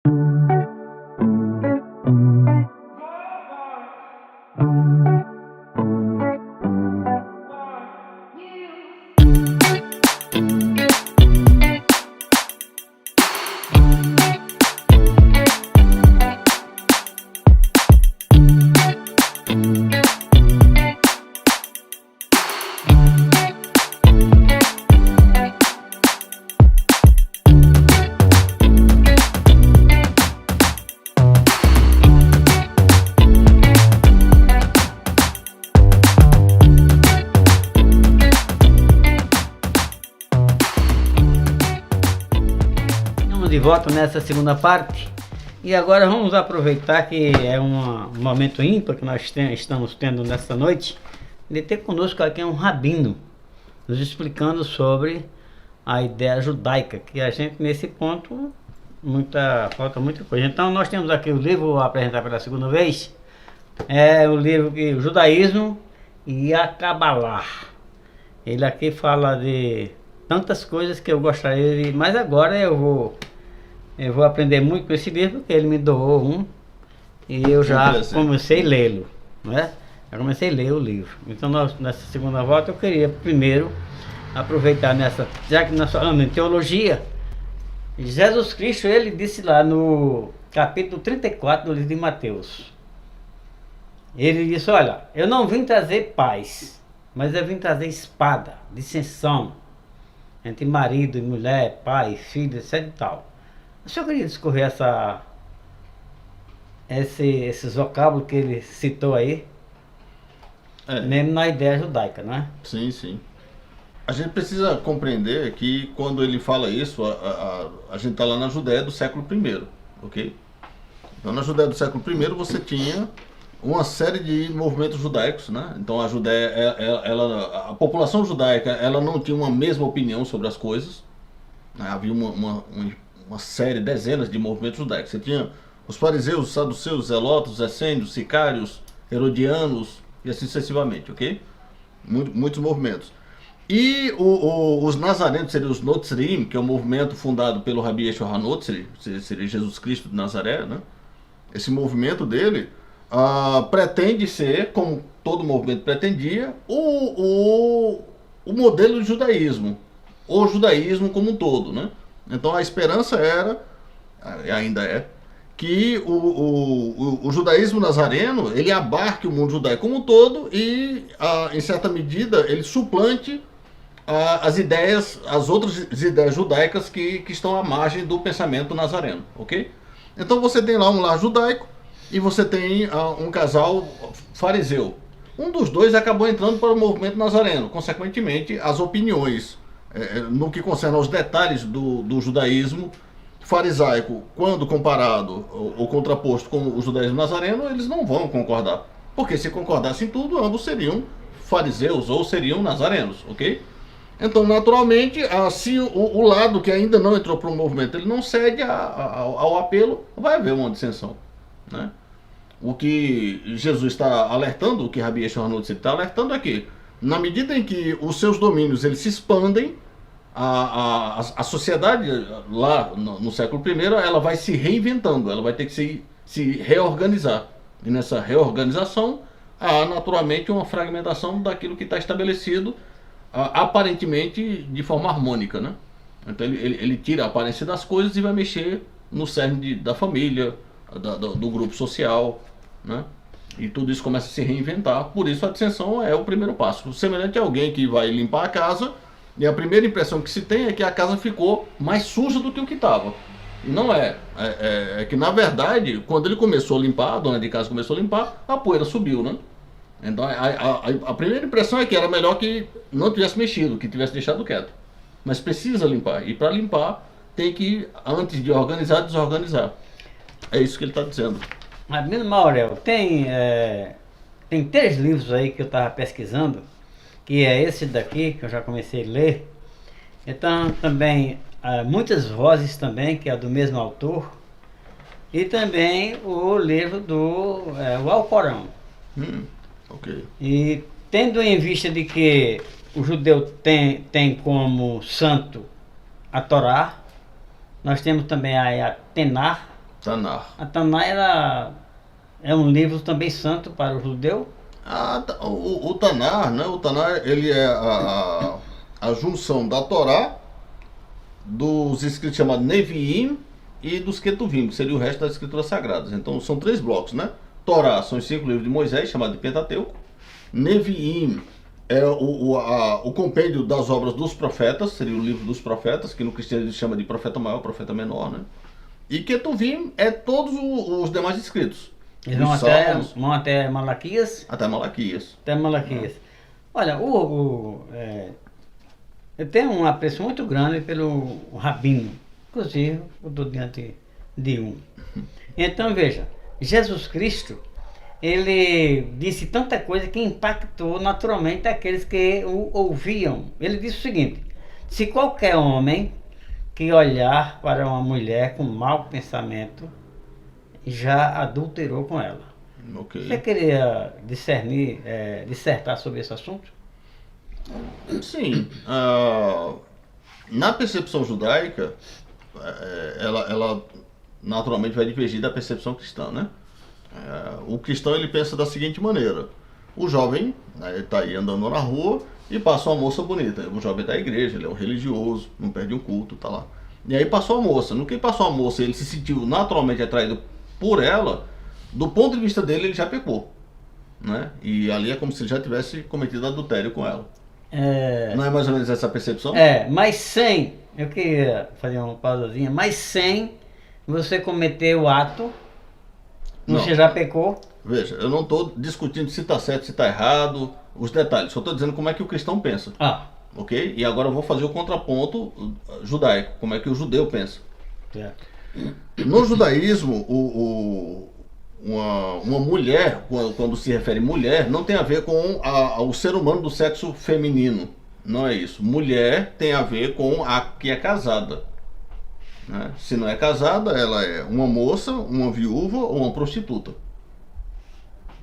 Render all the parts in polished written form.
De volta nessa segunda parte, e agora vamos aproveitar que é um momento ímpar que nós estamos tendo nessa noite, de ter conosco aqui um rabino nos explicando sobre a ideia judaica, que a gente nesse ponto falta muita coisa. Então nós temos aqui o livro, vou apresentar pela segunda vez, é o livro que o Judaísmo e a Cabalá. Ele aqui fala de tantas coisas que eu gostaria de, mas agora eu vou aprender muito com esse livro, porque ele me doou um e eu já comecei a lê-lo, né? Já comecei a ler o livro. Então nessa segunda volta eu queria primeiro aproveitar já que nós falamos em teologia, Jesus Cristo, ele disse lá no capítulo 34 do livro de Mateus, ele disse: olha, eu não vim trazer paz, mas eu vim trazer espada, dissensão entre marido e mulher, pai, filho, etc e tal. O senhor queria discorrer esses vocábulos que ele citou aí, mesmo na ideia judaica, não é? Sim, sim. A gente precisa compreender que quando ele fala isso, a gente está lá na Judéia do século I, ok? Então na Judéia do século I você tinha uma série de movimentos judaicos, né? Então a Judéia, a população judaica, ela não tinha uma mesma opinião sobre as coisas, né? Havia uma série, dezenas de movimentos judaicos. Você tinha os fariseus, os saduceus, os zelotas, os essênios, os sicários, herodianos e assim sucessivamente, ok? Muitos movimentos. E os nazarenos seriam os Notzrim, que é um movimento fundado pelo Rabi Yeshua HaNotzri, seria Jesus Cristo de Nazaré, né? Esse movimento dele pretende ser, como todo movimento pretendia, o modelo de judaísmo, o judaísmo como um todo, né? Então a esperança era, ainda é, que o judaísmo nazareno, ele abarque o mundo judaico como um todo e, em certa medida, ele suplante as outras ideias judaicas que estão à margem do pensamento nazareno, ok? Então você tem lá um lar judaico e você tem um casal fariseu. Um dos dois acabou entrando para o movimento nazareno, consequentemente as opiniões no que concerne aos detalhes do judaísmo farisaico, quando comparado ou contraposto com o judaísmo nazareno, eles não vão concordar. Porque se concordassem tudo, ambos seriam fariseus ou seriam nazarenos, ok? Então, naturalmente, se o lado que ainda não entrou para o movimento, ele não cede ao apelo, vai haver uma dissensão, né? O que Jesus está alertando, o que Rabi Yeshua HaNotzri está alertando é que, na medida em que os seus domínios eles se expandem, a sociedade lá no século I, ela vai se reinventando, ela vai ter que se reorganizar. E nessa reorganização, há naturalmente uma fragmentação daquilo que está estabelecido, aparentemente de forma harmônica, né? Então ele tira a aparência das coisas e vai mexer no cerne da família, do grupo social, né? E tudo isso começa a se reinventar. Por isso a dissensão é o primeiro passo. Semelhante a alguém que vai limpar a casa e a primeira impressão que se tem é que a casa ficou mais suja do que o que estava. E não é. É que na verdade, quando ele começou a limpar, a dona de casa começou a limpar, a poeira subiu, né? Então a primeira impressão é que era melhor que não tivesse mexido, que tivesse deixado quieto. Mas precisa limpar. E para limpar tem que, antes de organizar, desorganizar. É isso que ele está dizendo. Rabino Maurel, tem 3 livros aí que eu estava pesquisando, que é esse daqui, que eu já comecei a ler. Então também Muitas Vozes também, que é do mesmo autor, e também o livro o Alcorão. Ok. E tendo em vista de que o judeu tem como santo a Torá, nós temos também a Tená, Tanar. A Taná, ela é um livro também santo para o judeu? O Tanar, né? O Tanar, ele é a junção da Torá, dos escritos chamados Neviim e dos Ketuvim, que seria o resto das escrituras sagradas. Então são 3 blocos, né? Torá são os 5 livros de Moisés, chamado de Pentateuco. Neviim é o compêndio das obras dos profetas, seria o livro dos profetas, que no cristianismo chama de profeta maior, profeta menor, né? E Ketuvim é todos os demais escritos. Eles Salmos, vão até Malaquias? até Malaquias. Até Malaquias. Olha, eu tenho um apreço muito grande pelo Rabino. Inclusive, eu estou diante de um. Então, veja, Jesus Cristo, ele disse tanta coisa que impactou naturalmente aqueles que o ouviam. Ele disse o seguinte: se qualquer homem que olhar para uma mulher com mau pensamento, já adulterou com ela. Ok. Você queria dissertar sobre esse assunto? Sim. Na percepção judaica, ela naturalmente vai divergir da percepção cristã, né? O cristão, ele pensa da seguinte maneira: o jovem está aí andando na rua e passa uma moça bonita. O jovem da igreja, ele é um religioso, não perde um culto, tá lá. E aí passou a moça. No que passou a moça, ele se sentiu naturalmente atraído por ela. Do ponto de vista dele, ele já pecou, né? E ali é como se ele já tivesse cometido adultério com ela. Não é mais ou menos essa percepção? Mas sem, eu queria fazer uma pausazinha, mas sem você cometer o ato, você já pecou? Veja, eu não estou discutindo se está certo, se está errado, os detalhes. Só estou dizendo como é que o cristão pensa. Ok? E agora eu vou fazer o contraponto judaico, como é que o judeu pensa. Certo. No judaísmo, uma mulher, quando se refere mulher, não tem a ver com o ser humano do sexo feminino. Não é isso. Mulher tem a ver com a que é casada, né? Se não é casada, ela é uma moça, uma viúva ou uma prostituta.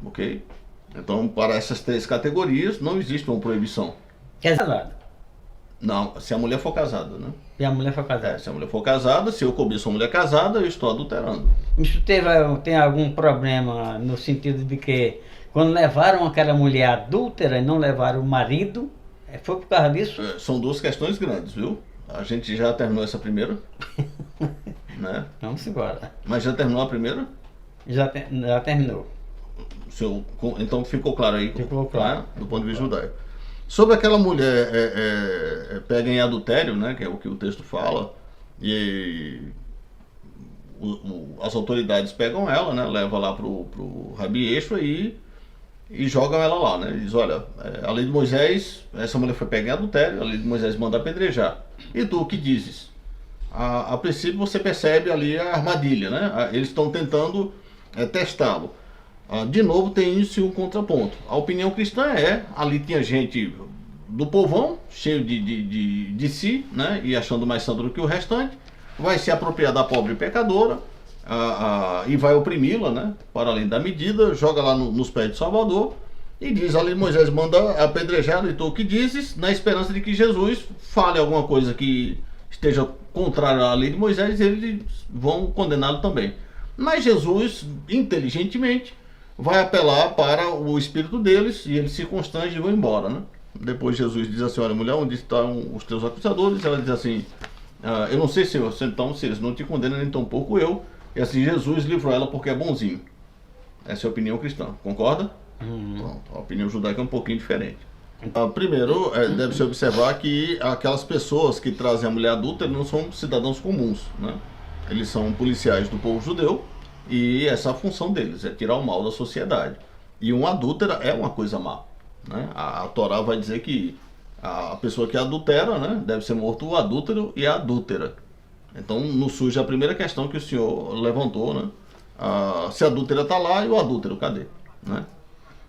Ok? Então, para essas 3 categorias, não existe uma proibição. Casado. Não, se a mulher for casada, né? E a mulher foi casada. Se a mulher for casada, se eu cobiço uma mulher casada, eu estou adulterando. Isso tem algum problema no sentido de que quando levaram aquela mulher adúltera e não levaram o marido, foi por causa disso? São 2 questões grandes, viu? A gente já terminou essa primeira, né? Vamos embora. Mas já terminou a primeira? Já terminou. Então ficou claro aí, Ficou claro. Né? Do ponto de vista judaico. Sobre aquela mulher pega em adultério, né? Que é o que o texto fala, e as autoridades pegam ela, né? Leva lá pro Rabi Yeshua e jogam ela lá, né? Diz: olha, a lei de Moisés, essa mulher foi pega em adultério, a lei de Moisés manda apedrejar. E tu o que dizes? A princípio você percebe ali a armadilha, né? Eles estão tentando testá-lo. De novo tem isso um contraponto. A opinião cristã ali tinha gente do povão, cheio de si, né? E achando mais santo do que o restante, vai se apropriar da pobre pecadora, e vai oprimi-la, né? Para além da medida, joga lá nos pés de Salvador, e diz ali: Moisés manda apedrejar, e tu o que dizes, na esperança de que Jesus fale alguma coisa que esteja contrária à lei de Moisés, e eles vão condená-lo também. Mas Jesus, inteligentemente, vai apelar para o espírito deles, e eles se constrangem e vão embora, né? Depois Jesus diz assim: olha, mulher, onde estão os teus acusadores? Ela diz assim: eu não sei, Senhor, então se eles não te condenam, nem tampouco eu. E assim, Jesus livrou ela porque é bonzinho. Essa é a opinião cristã, concorda? Pronto, a opinião judaica é um pouquinho diferente. Primeiro, deve-se observar que aquelas pessoas que trazem a mulher adulta não são cidadãos comuns, né? Eles são policiais do povo judeu, e essa é a função deles, é tirar o mal da sociedade. E um adúltera é uma coisa má, né? A Torá vai dizer que a pessoa que adultera, né, deve ser morto o adúltero e a adúltera. Então nos surge a primeira questão que o senhor levantou, né? Se a adúltera está lá, e o adúltero cadê, né?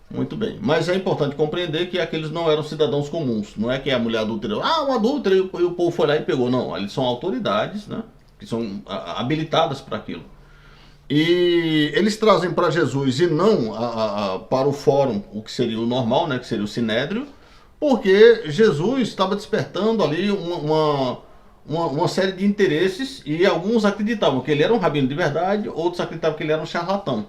Muito bem, mas é importante compreender que aqueles não eram cidadãos comuns. Não é que a mulher adúltera, um adúltero, e o povo foi lá e pegou. Não, eles são autoridades, né, que são habilitadas para aquilo. E eles trazem para Jesus e não para o fórum, o que seria o normal, né, que seria o sinédrio, porque Jesus estava despertando ali uma série de interesses e alguns acreditavam que ele era um rabino de verdade, outros acreditavam que ele era um charlatão.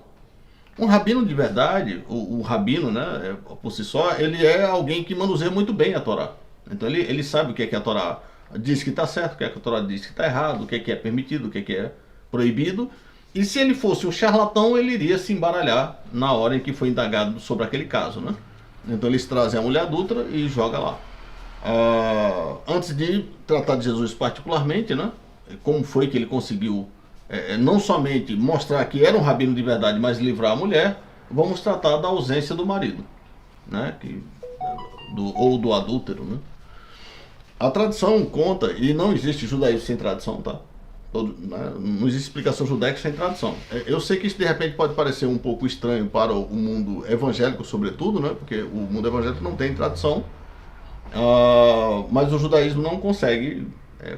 Um rabino de verdade, o rabino, né, por si só, ele é alguém que manuseia muito bem a Torá. Então ele sabe o que é que a Torá diz que está certo, o que é que a Torá diz que está errado, o que é permitido, o que é proibido. E se ele fosse um charlatão, ele iria se embaralhar na hora em que foi indagado sobre aquele caso, né? Então eles trazem a mulher adulta e joga lá. Antes de tratar de Jesus particularmente, né? Como foi que ele conseguiu não somente mostrar que era um rabino de verdade, mas livrar a mulher, vamos tratar da ausência do marido, né? Ou do adúltero, né? A tradição conta, e não existe judaísmo sem tradição, tá? Não existe explicação judaica sem tradição. Eu sei que isso de repente pode parecer um pouco estranho para o mundo evangélico, sobretudo, né? Porque o mundo evangélico não tem tradição, mas o judaísmo não consegue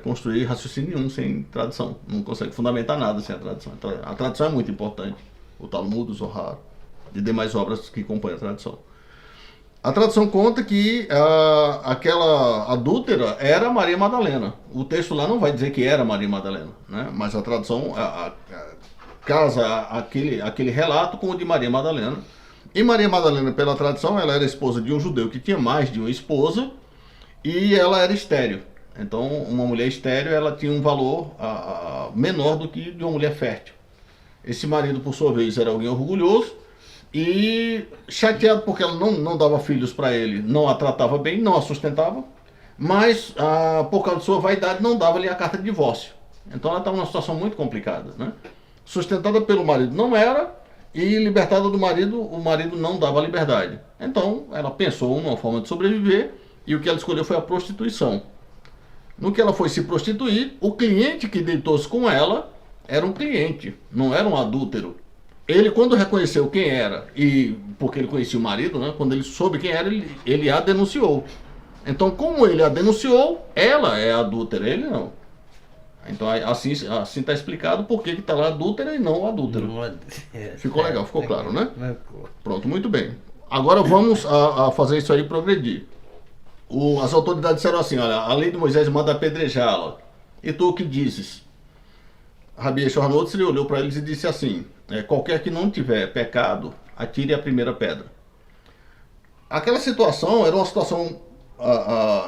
construir raciocínio nenhum sem tradição, não consegue fundamentar nada sem a tradição. A tradição é muito importante, o Talmud, o Zohar e demais obras que compõem a tradição. A tradição conta que aquela adúltera era Maria Madalena. O texto lá não vai dizer que era Maria Madalena, né? Mas a tradição casa aquele relato com o de Maria Madalena. E Maria Madalena, pela tradição, ela era esposa de um judeu que tinha mais de uma esposa e ela era estéril. Então, uma mulher estéril, ela tinha um valor menor do que de uma mulher fértil. Esse marido, por sua vez, era alguém orgulhoso e chateado porque ela não dava filhos para ele, não a tratava bem, não a sustentava, mas por causa de sua vaidade não dava-lhe a carta de divórcio. Então ela estava numa situação muito complicada, né? Sustentada pelo marido não era, e libertada do marido, o marido não dava liberdade. Então ela pensou numa forma de sobreviver e o que ela escolheu foi a prostituição. No que ela foi se prostituir, o cliente que deitou-se com ela era um cliente, não era um adúltero. Ele, quando reconheceu quem era, e porque ele conhecia o marido, né, quando ele soube quem era, ele a denunciou. Então, como ele a denunciou, ela é adúltera, ele não. Então, assim está explicado por que está lá adúltera e não o adúltero. Ficou legal, ficou claro, né? Pronto, muito bem. Agora vamos a fazer isso aí progredir. As autoridades disseram assim, olha, a lei de Moisés manda apedrejá-la. E tu o que dizes? Rabi Eshornotzi olhou para eles e disse assim, qualquer que não tiver pecado, atire a primeira pedra. Aquela situação era uma situação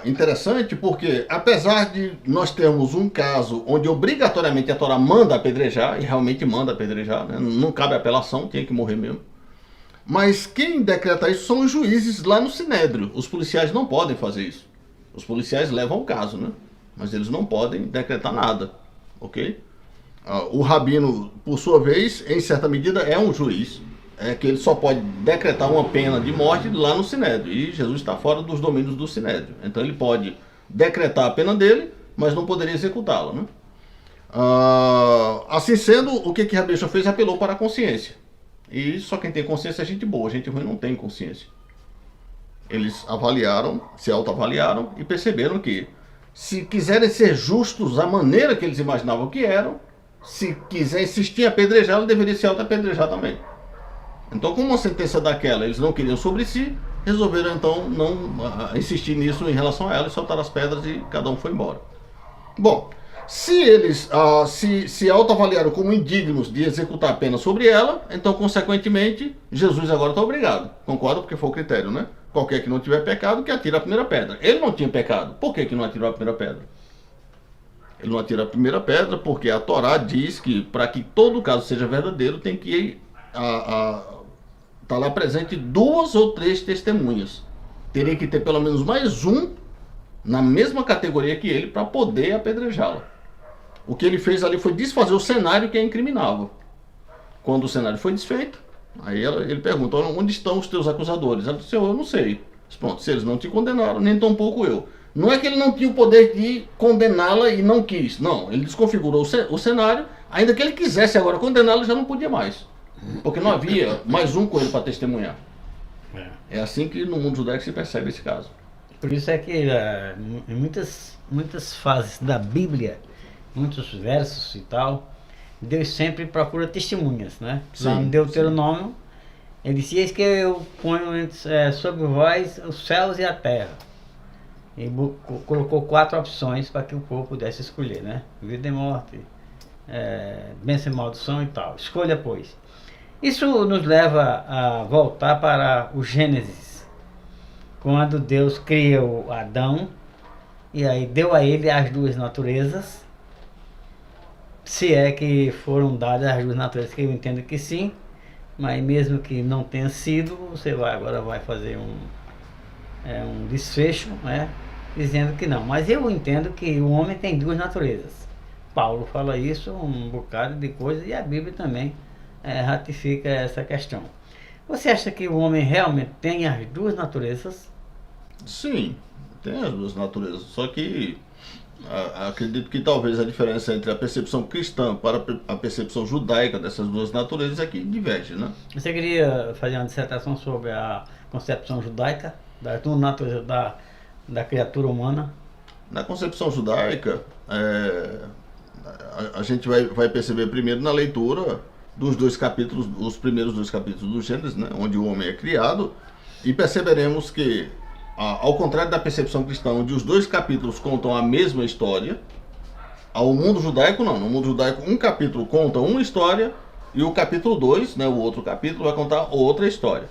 interessante porque, apesar de nós termos um caso onde obrigatoriamente a Torá manda apedrejar, e realmente manda apedrejar, né? Não cabe apelação, tinha que morrer mesmo. Mas quem decreta isso são os juízes lá no Sinédrio. Os policiais não podem fazer isso. Os policiais levam o caso, né? Mas eles não podem decretar nada, ok? O rabino, por sua vez, em certa medida, é um juiz, que ele só pode decretar uma pena de morte lá no Sinédrio, e Jesus está fora dos domínios do Sinédrio. Então ele pode decretar a pena dele, mas não poderia executá-la, né? Assim sendo, o que Rabi Eshor fez? Apelou para a consciência. E só quem tem consciência é gente boa, gente ruim não tem consciência. Eles avaliaram, se autoavaliaram e perceberam que, se quiserem ser justos da maneira que eles imaginavam que eram, se quiser insistir em apedrejar, ele deveria se auto-apedrejar também. Então, com uma sentença daquela, eles não queriam sobre si, resolveram então não insistir nisso em relação a ela, e soltar as pedras e cada um foi embora. Bom, se eles se autoavaliaram como indignos de executar a pena sobre ela, então, consequentemente, Jesus agora está obrigado. Concorda? Porque foi o critério, né? Qualquer que não tiver pecado, que atira a primeira pedra. Ele não tinha pecado. Por que não atirou a primeira pedra? Ele não atira a primeira pedra porque a Torá diz que, para que todo caso seja verdadeiro, tem que tá lá presente 2 ou 3 testemunhas. Teria que ter pelo menos mais um na mesma categoria que ele para poder apedrejá-la. O que ele fez ali foi desfazer o cenário que a incriminava. Quando o cenário foi desfeito, aí ele pergunta, onde estão os teus acusadores? Ela disse, eu não sei. Pronto, se eles não te condenaram, nem tampouco eu. Não é que ele não tinha o poder de condená-la e não quis. Não, ele desconfigurou o cenário. Ainda que ele quisesse agora condená-la, já não podia mais. Porque não havia mais um com ele para testemunhar. É assim que no mundo judaico se percebe esse caso. Por isso é que em muitas fases da Bíblia, muitos versos e tal, Deus sempre procura testemunhas, né? Sim, lá no Deuteronômio, ele disse, eis que eu ponho sobre vós os céus e a terra. e colocou 4 opções para que o povo pudesse escolher, né? Vida e morte, bênção e maldição e tal. Escolha, pois. Isso nos leva a voltar para o Gênesis, quando Deus criou Adão e aí deu a ele as 2 naturezas, se é que foram dadas as 2 naturezas, que eu entendo que sim, mas mesmo que não tenha sido, você agora vai fazer um desfecho, né, dizendo que não. Mas eu entendo que o homem tem 2 naturezas. Paulo fala isso, um bocado de coisa, e a Bíblia também ratifica essa questão. Você acha que o homem realmente tem as 2 naturezas? Sim, tem as 2 naturezas, só que acredito que talvez a diferença entre a percepção cristã para a percepção judaica dessas 2 naturezas é que diverge, né? Você queria fazer uma dissertação sobre a concepção judaica das 2 naturezas da criatura humana? Na concepção judaica, a gente vai perceber primeiro na leitura dos 2 capítulos, os primeiros 2 capítulos do Gênesis, né, onde o homem é criado, e perceberemos que, ao contrário da percepção cristã, onde os 2 capítulos contam a mesma história, ao mundo judaico não. No mundo judaico, um capítulo conta uma história e o capítulo 2, né, o outro capítulo, vai contar outra história.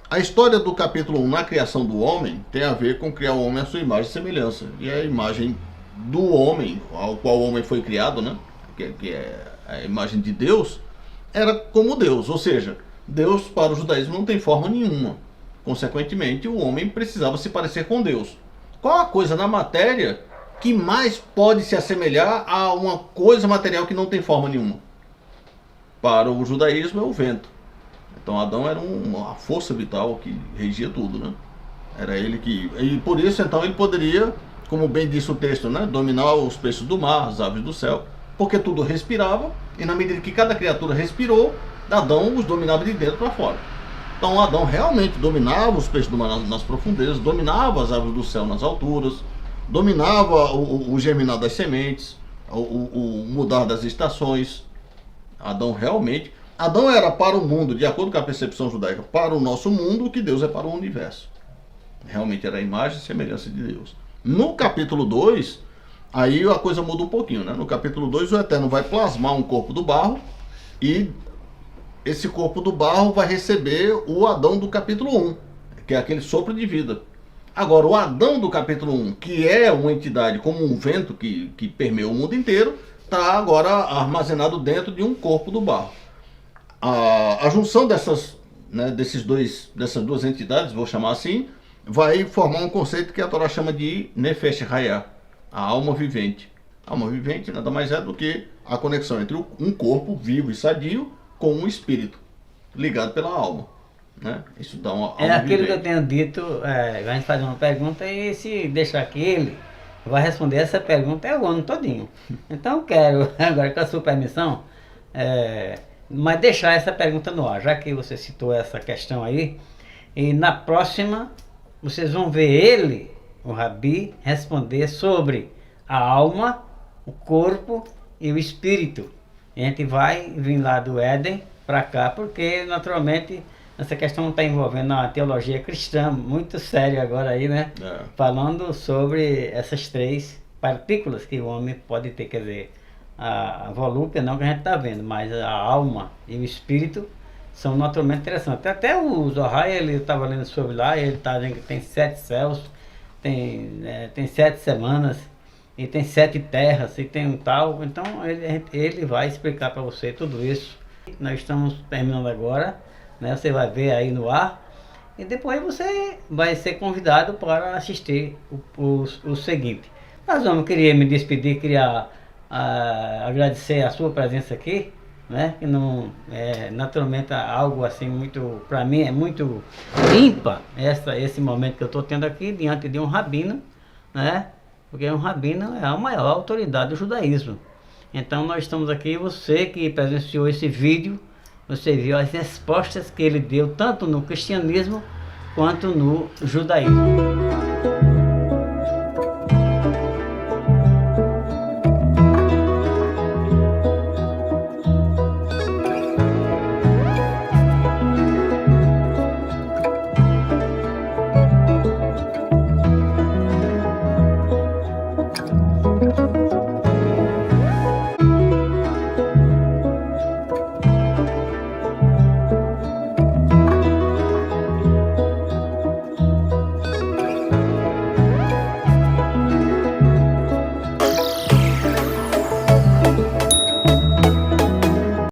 A história do capítulo 1 na criação do homem tem a ver com criar o homem à sua imagem e semelhança. E a imagem do homem, ao qual o homem foi criado, né, que é a imagem de Deus, era como Deus. Ou seja, Deus para o judaísmo não tem forma nenhuma. Consequentemente, o homem precisava se parecer com Deus. Qual a coisa na matéria que mais pode se assemelhar a uma coisa material que não tem forma nenhuma? Para o judaísmo é o vento. Então Adão era uma força vital que regia tudo, né? Era ele que... E por isso, então, ele poderia, como bem disse o texto, né, dominar os peixes do mar, as aves do céu, porque tudo respirava, e na medida que cada criatura respirou, Adão os dominava de dentro para fora. Então Adão realmente dominava os peixes do mar nas profundezas, dominava as aves do céu nas alturas, dominava o germinar das sementes, o mudar das estações. Adão realmente... Adão era para o mundo, de acordo com a percepção judaica, para o nosso mundo, o que Deus é para o universo. Realmente era a imagem e semelhança de Deus. No capítulo 2, aí a coisa muda um pouquinho, né? No capítulo 2, o Eterno vai plasmar um corpo do barro e esse corpo do barro vai receber o Adão do capítulo 1, que é aquele sopro de vida. Agora, o Adão do capítulo 1, que é uma entidade como um vento que permeia o mundo inteiro, está agora armazenado dentro de um corpo do barro. A junção dessas 2 entidades, vou chamar assim, vai formar um conceito que a Torá chama de Nefesh Hayah, a alma vivente. A alma vivente nada mais é do que a conexão entre um corpo vivo e sadio com um espírito ligado pela alma, né? Isso dá uma alma aquilo vivente. que eu tenho dito, a gente faz uma pergunta e se deixar que ele vai responder essa pergunta o ano todinho. Então eu quero, agora com a sua permissão, mas deixar essa pergunta no ar, já que você citou essa questão aí, e na próxima vocês vão ver ele, o Rabi, responder sobre a alma, o corpo e o espírito. A gente vai vir lá do Éden para cá, porque naturalmente essa questão está envolvendo a teologia cristã, muito séria agora aí, né? Falando sobre essas 3 partículas que o homem pode ter, quer dizer, a volúpia não que a gente está vendo, mas a alma e o espírito são naturalmente interessantes. Até o Zohar, ele estava lendo sobre lá, ele está dizendo que tem 7 céus, tem 7 semanas, e tem 7 terras, e tem um tal. Então ele vai explicar para você tudo isso. Nós estamos terminando agora, né? Você vai ver aí no ar, e depois você vai ser convidado para assistir o seguinte. Mas vamos, queria me despedir, queria agradecer a sua presença aqui, né? Que não naturalmente algo assim muito, para mim é muito ímpar esse momento que eu estou tendo aqui diante de um rabino, né? Porque um rabino é a maior autoridade do judaísmo. Então nós estamos aqui, você que presenciou esse vídeo, você viu as respostas que ele deu tanto no cristianismo quanto no judaísmo.